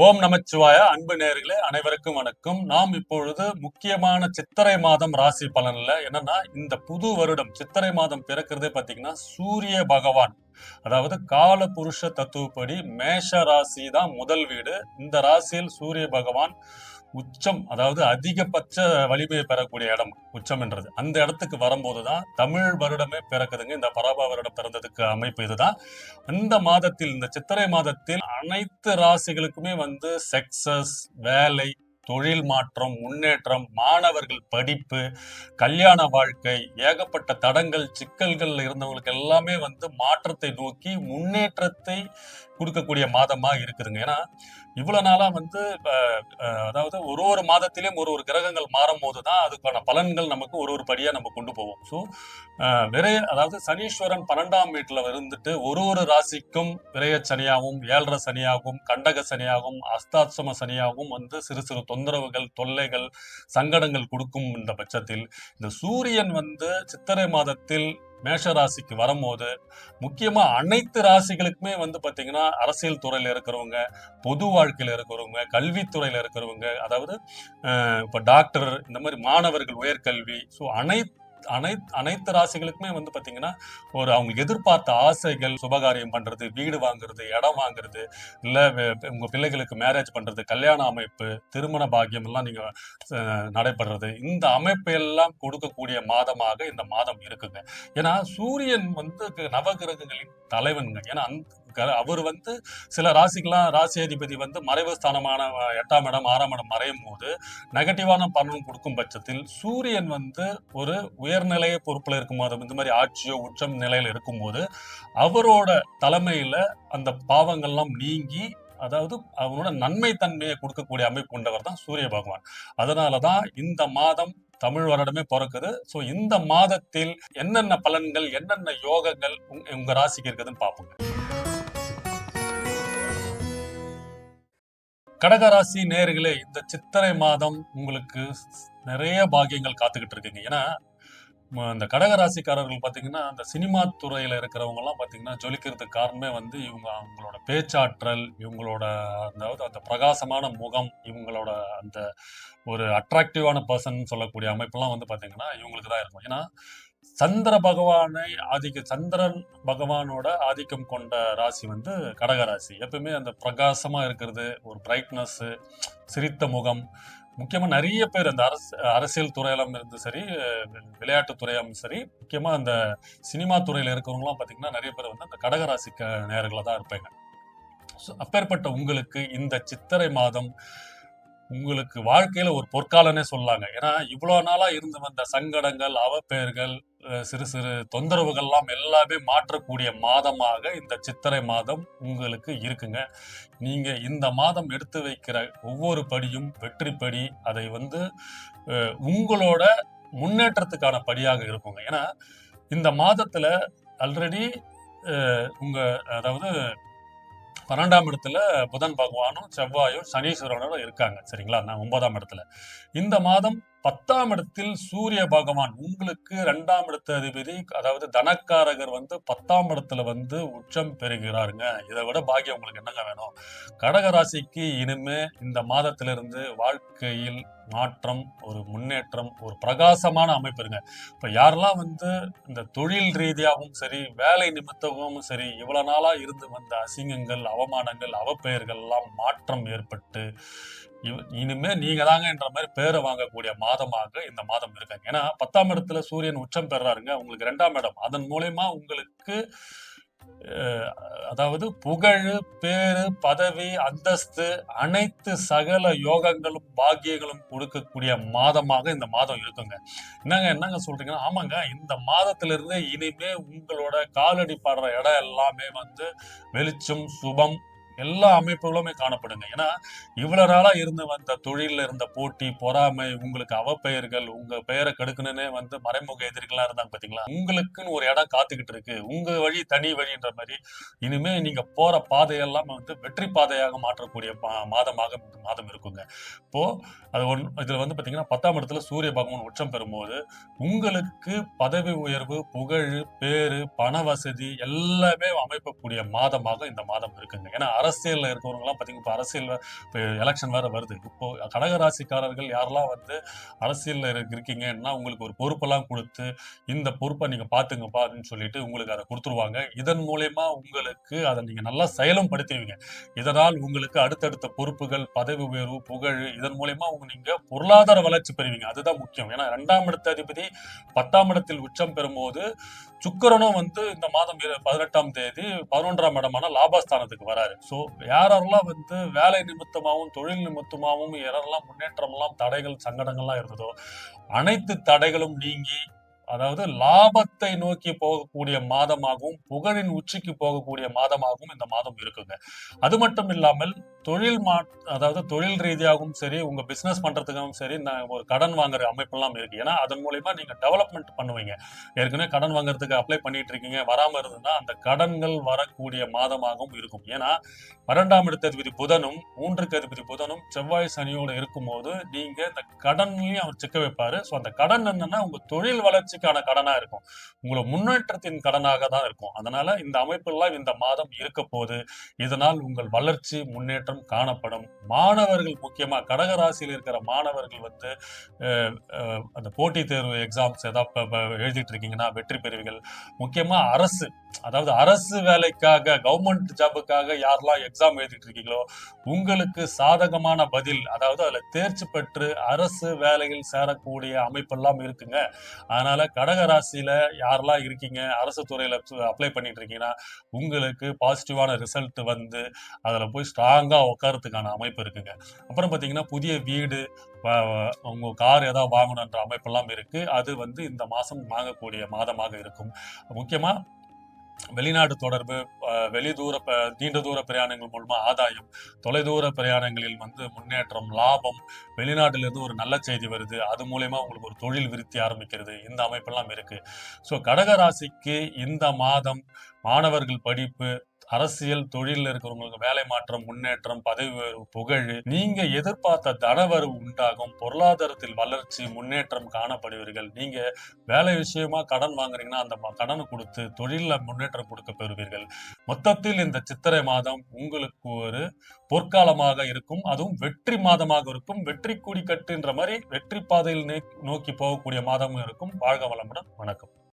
ஓம் நமச்சிவாய. அன்பு நேயர்களே அனைவருக்கும் வணக்கம். நாம் இப்பொழுது முக்கியமான சித்திரை மாதம் ராசி பலன்ல என்னன்னா, இந்த புது வருடம் சித்திரை மாதம் பிறக்கிறதே பாத்தீங்கன்னா சூரிய பகவான், அதாவது கால புருஷ தத்துவப்படி மேஷ ராசி தான் முதல் வீடு. இந்த ராசியில் சூரிய பகவான் உச்சம், அதாவது அதிகபட்ச வலிமையை பெறக்கூடிய இடம் உச்சம் என்றது. அந்த இடத்துக்கு வரும்போதுதான் தமிழ் வருடமே பிறக்குதுங்க. இந்த பராப வருடம் பிறந்ததுக்கு அமைப்பு இதுதான். இந்த மாதத்தில், இந்த சித்திரை மாதத்தில் அனைத்து ராசிகளுக்குமே சக்சஸ், வேலை, தொழில் மாற்றம், முன்னேற்றம், மாணவர்கள் படிப்பு, கல்யாண வாழ்க்கை, ஏகப்பட்ட தடங்கள், சிக்கல்கள் இருந்தவங்களுக்கு எல்லாமே மாற்றத்தை நோக்கி முன்னேற்றத்தை கொடுக்கக்கூடிய மாதமா இருக்குதுங்க. ஏன்னா இவ்வளவு நாளா அதாவது ஒரு மாதத்திலும் ஒரு கிரகங்கள் மாறும் போதுதான் அதுக்கான பலன்கள் நமக்கு ஒரு படியா நம்ம கொண்டு போவோம். ஸோ அதாவது சனீஸ்வரன் 12ஆம் வீட்டுல இருந்துட்டு ஒரு ராசிக்கும் விரைய சனியாகவும், 7.5 சனியாகவும், கண்டக சனியாகவும், அஸ்தாட்சம சனியாகவும் சிறு சிறு தொந்தரவுகள், தொல்லைகள், சங்கடங்கள் கொடுக்கும். இந்த பட்சத்தில் இந்த சூரியன் சித்திரை மாதத்தில் மேஷ ராசிக்கு வரும்போது முக்கியமா அனைத்து ராசிகளுக்குமே பாத்தீங்கன்னா அரசியல் துறையில இருக்கிறவங்க, பொது வாழ்க்கையில இருக்கிறவங்க, கல்வித்துறையில இருக்கிறவங்க, அதாவது இப்ப டாக்டர், இந்த மாதிரி மாணவர்கள், உயர்கல்வி, ஸோ அனைத்து ராசிகளுக்குமே பாத்தீங்கன்னா அவங்களுக்கு எதிர்பார்த்த ஆசைகள், சுபகாரியம் பண்றது, வீடு வாங்குறது, இடம் வாங்குறது, இல்ல உங்க பிள்ளைகளுக்கு மேரேஜ் பண்றது, கல்யாண அமைப்பு, திருமண பாக்கியம் எல்லாம் நீங்க நடைபெறது, இந்த அமைப்பு எல்லாம் கொடுக்கக்கூடிய மாதமாக இந்த மாதம் இருக்குங்க. ஏன்னா சூரியன் நவகிரகங்களின் தலைவனுங்க. ஏன்னா அவர் சில ராசி அதிபதி மறைவு ஸ்தானமான 8ஆம் இடம், 6ஆம் இடம் மறையும் போது நெகட்டிவான பலன் கொடுக்கும் பட்சத்தில் சூரியன் ஒரு உயர்நிலைய பொறுப்புல இருக்கும் போது, இந்த மாதிரி ஆட்சியோ உச்சம் நிலையில இருக்கும் போது அவரோட தலைமையில அந்த பாவங்கள்லாம் நீங்கி, அதாவது அவனோட நன்மை தன்மையை கொடுக்கக்கூடிய அமைப்பு கொண்டவர் தான் சூரிய பகவான். அதனாலதான் இந்த மாதம் தமிழ் வருடமே பிறக்குது. சோ இந்த மாதத்தில் என்னென்ன பலன்கள், என்னென்ன யோகங்கள் உங்க ராசிக்கு இருக்குதுன்னு பார்ப்போங்க. கடகராசி நேயர்களே, இந்த சித்திரை மாதம் உங்களுக்கு நிறைய பாக்கியங்கள் காத்துக்கிட்டு இருக்குங்க. ஏன்னா இந்த கடகராசிக்காரர்கள் பாத்தீங்கன்னா அந்த சினிமா துறையில இருக்கிறவங்க எல்லாம் பாத்தீங்கன்னா ஜொலிக்கிறதுக்கு காரணமே இவங்க அவங்களோட பேச்சாற்றல், இவங்களோட அதாவது அந்த பிரகாசமான முகம், இவங்களோட அந்த ஒரு அட்ராக்டிவான பர்சன் சொல்லக்கூடிய அமைப்பெல்லாம் பாத்தீங்கன்னா இவங்களுக்கு தான் இருக்கும். ஏன்னா சந்திரன் பகவானோட ஆதிக்கம் கொண்ட ராசி கடகராசி. எப்பவுமே அந்த பிரகாசமா இருக்கிறது, ஒரு பிரைட்னஸ், சிரித்த முகம். முக்கியமா நிறைய பேர் அந்த அரசியல் துறையிலும் இருந்து சரி, விளையாட்டு துறையும் சரி, முக்கியமா அந்த சினிமா துறையில இருக்கிறவங்கலாம் பாத்தீங்கன்னா நிறைய பேர் அந்த கடகராசி நேயர்களா தான் இருப்பாங்க. அப்பேற்பட்ட உங்களுக்கு இந்த சித்திரை மாதம் உங்களுக்கு வாழ்க்கையில ஒரு பொற்காலனே சொல்லாங்க. ஏன்னா இவ்வளவு நாளா இருந்து வந்த சங்கடங்கள், அவப்பெயர்கள், சிறு சிறு தொந்தரவுகள்லாம் எல்லாமே மாற்றக்கூடிய மாதமாக இந்த சித்திரை மாதம் உங்களுக்கு இருக்குங்க. நீங்க இந்த மாதம் எடுத்து வைக்கிற ஒவ்வொரு படியும் வெற்றி படி. அதை உங்களோட முன்னேற்றத்துக்கான படியாக இருக்குங்க. ஏன்னா இந்த மாதத்துல ஆல்ரெடி உங்க அதாவது 12ஆம் இடத்துல புதன் பகவானும், செவ்வாயும், சனீஸ்வரனும் இருக்காங்க. சரிங்களா? 9ஆம் இடத்துல. இந்த மாதம் 10ஆம் இடத்தில் சூரிய பகவான் உங்களுக்கு 2ஆம் இடத்து அதிபதி, அதாவது தனக்காரகர் 10ஆம் இடத்துல உச்சம் பெறுகிறாருங்க. இதை விட பாக்கியம் உங்களுக்கு என்னங்க வேணும்? கடகராசிக்கு இனிமே இந்த மாதத்திலிருந்து வாழ்க்கையில் மாற்றம், ஒரு முன்னேற்றம், ஒரு பிரகாசமான அமைப்பு இருங்க. இப்ப யாரெல்லாம் இந்த தொழில் ரீதியாகவும் சரி, வேலை நிமித்தமும் சரி, இவ்வளவு நாளா இருந்து வந்த அசிங்கங்கள், அவமானங்கள், அவப்பெயர்கள் எல்லாம் மாற்றம் ஏற்பட்டு இனிமே நீங்க தாங்க என்ற மாதிரி பேரை வாங்கக்கூடிய மாதமாக இந்த மாதம் இருக்காங்க. ஏன்னா 10ஆம் இடத்துல சூரியன் உச்சம் பெறாருங்க. உங்களுக்கு 2ஆம் இடம். அதன் மூலயமா உங்களுக்கு அதாவது புகழ், பேரு, பதவி, அந்தஸ்து, அனைத்து சகல யோகங்களும் பாக்கியங்களும் கொடுக்கக்கூடிய மாதமாக இந்த மாதம் இருக்குங்க. என்னங்க சொல்றீங்கன்னா, ஆமாங்க, இந்த மாதத்திலிருந்து இனிமே உங்களோட காலடி படுற இடம் எல்லாமே வெளிச்சம், சுபம், எல்லா அமைப்புகளுமே காணப்படுங்க. ஏன்னா இவ்வளவு நாளா இருந்து வந்த தொழில இருந்த போட்டி, பொறாமை, உங்களுக்கு அவப்பெயர்கள், உங்க பெயரை கெடுக்கணும்னே மறைமுக எதிரிகளா இருந்தாங்க பாத்தீங்களா? உங்களுக்குன்னு ஒரு இடம் காத்துக்கிட்டு இருக்கு. உங்க வழி தனி வழின்ற மாதிரி இனிமே நீங்க போற பாதையெல்லாம் வெற்றி பாதையாக மாற்றக்கூடிய மாதமாக இந்த மாதம் இருக்குங்க. இப்போ அது இதுல பாத்தீங்கன்னா 10ஆம் இடத்துல சூரிய பகவான் உச்சம் பெறும்போது உங்களுக்கு பதவி உயர்வு, புகழ், பேரு, பண வசதி எல்லாமே அமைக்கக்கூடிய மாதமாக இந்த மாதம் இருக்குங்க. ஏன்னா அரசியல்ல இருக்கிறவங்க எல்லாம் பாத்தீங்கன்னா இப்ப அரசியல் இப்ப எலெக்ஷன் வேற வருது. இப்போ கடகராசிக்காரர்கள் யாரெல்லாம் வந்து அரசியல்ல இருக்கீங்கன்னா உங்களுக்கு ஒரு பொறுப்பெல்லாம் கொடுத்து இந்த பொறுப்பை நீங்க பாத்துங்கப்பா அப்படின்னு சொல்லிட்டு உங்களுக்கு அதை கொடுத்துருவாங்க. இதன் மூலயமா உங்களுக்கு அதை நீங்க நல்லா செயலும் படுத்துவீங்க. இதனால் உங்களுக்கு அடுத்தடுத்த பொறுப்புகள், பதவி உயர்வு, புகழ் இதன் மூலயமா நீங்க பொருளாதார வளர்ச்சி பெறுவீங்க. அதுதான் முக்கியம். ஏன்னா 2ஆம் இடத்த அதிபதி 10ஆம் இடத்தில் உச்சம் பெறும்போது சுக்கிரனும் வந்து இந்த மாதம் 18ஆம் தேதி 11ஆம் இடமான லாபஸ்தானத்துக்கு வராரு. சோ யாரெல்லாம் வந்து வேலை நிமித்தமாகவும் தொழில் நிமித்தமாகவும் யாரெல்லாம் முன்னேற்றம் எல்லாம் தடைகள் சங்கடங்கள்லாம் இருந்ததோ அனைத்து தடைகளும் நீங்கி அதாவது லாபத்தை நோக்கி போகக்கூடிய மாதமாகவும் புகழின் உச்சிக்கு போகக்கூடிய மாதமாகவும் இந்த மாதம் இருக்குங்க. அது மட்டும் இல்லாமல் தொழில் அதாவது தொழில் ரீதியாகவும் சரி உங்க பிசினஸ் பண்றதுக்காகவும் சரி ஒரு கடன் வாங்குற அமைப்பெல்லாம் இருக்கு. ஏன்னா அதன் மூலியமா நீங்க டெவலப்மெண்ட் பண்ணுவீங்க. ஏற்கனவே கடன் வாங்குறதுக்கு அப்ளை பண்ணிட்டு இருக்கீங்க, வராம இருந்ததுன்னா அந்த கடன்கள் வரக்கூடிய மாதமாகவும் இருக்கும். ஏன்னா 12ஆம் இடத்து அதிபதி புதனும் 3க்கு அதிபதி புதனும் செவ்வாய் சனியோட இருக்கும்போது நீங்க இந்த கடன்லையும் அவர் சிக்க வைப்பாரு. ஸோ அந்த கடன் என்னன்னா உங்க தொழில் வளர்ச்சிக்கான கடனா இருக்கும், உங்களை முன்னேற்றத்தின் கடனாக தான் இருக்கும். அதனால இந்த அமைப்பெல்லாம் இந்த மாதம் இருக்க போது. இதனால் உங்கள் வளர்ச்சி முன்னேற்றம் காணப்படும். மாணவர்கள் முக்கியமா கடகராசியில் இருக்கிற மாணவர்கள் வந்து அந்த போட்டித் தேர்வு எக்ஸாம்ஸ் ஏதாவது எழுதிட்டு இருக்கீங்கன்னா வெற்றி பெறுவீர்கள். முக்கியமா அதாவது அரசு வேலைக்காக கவர்மெண்ட் ஜாபுக்காக யாரெல்லாம் எக்ஸாம் எழுதிட்டு இருக்கீங்களோ உங்களுக்கு சாதகமான பதில், அதாவது அதுல தேர்ச்சி பெற்று அரசு வேலையில் சேரக்கூடிய அமைப்பெல்லாம் இருக்குங்க. அதனால கடகராசியில யாரெல்லாம் இருக்கீங்க அரசு துறையில அப்ளை பண்ணிட்டு இருக்கீங்கன்னா உங்களுக்கு பாசிட்டிவான ரிசல்ட் வந்து அதுல போய் ஸ்ட்ராங்கா உட்காரத்துக்கான அமைப்பு இருக்குங்க. அப்புறம் பாத்தீங்கன்னா புதிய வீடு, உங்க கார் ஏதாவது வாங்கணுன்ற அமைப்பெல்லாம் இருக்கு. அது வந்து இந்த மாசம் வாங்கக்கூடிய மாதமாக இருக்கும். முக்கியமா வெளிநாடு தொடர்பு, நீண்ட தூர பிரயாணங்கள் மூலமா ஆதாயம், தொலைதூர பிரயாணங்களில் வந்து முன்னேற்றம், லாபம், வெளிநாட்டிலிருந்து ஒரு நல்ல செய்தி வருது, அது மூலயமா உங்களுக்கு ஒரு தொழில் விருத்தி ஆரம்பிக்கிறது, இந்த அமைப்பெல்லாம் இருக்கு. ஸோ கடகராசிக்கு இந்த மாதம் மாணவர்கள் படிப்பு, அரசியல், தொழிலில் இருக்கிறவங்களுக்கு வேலை மாற்றம், முன்னேற்றம், பதவி உயர்வு, புகழ், நீங்க எதிர்பார்த்த தனவரவு உண்டாகும், பொருளாதாரத்தில் வளர்ச்சி, முன்னேற்றம் காணப்படுவீர்கள். நீங்க வேலை விஷயமா கடன் வாங்குறீங்கன்னா அந்த கடனை கொடுத்து தொழில முன்னேற்றம் கொடுக்க பெறுவீர்கள். மொத்தத்தில் இந்த சித்திரை மாதம் உங்களுக்கு ஒரு பொற்காலமாக இருக்கும். அதுவும் வெற்றி மாதமாக இருக்கும். வெற்றி கொடி கட்டுன்ற மாதிரி வெற்றி பாதையில் நோக்கி போகக்கூடிய மாதமும் இருக்கும். வாழ்க வளமுடன். வணக்கம்.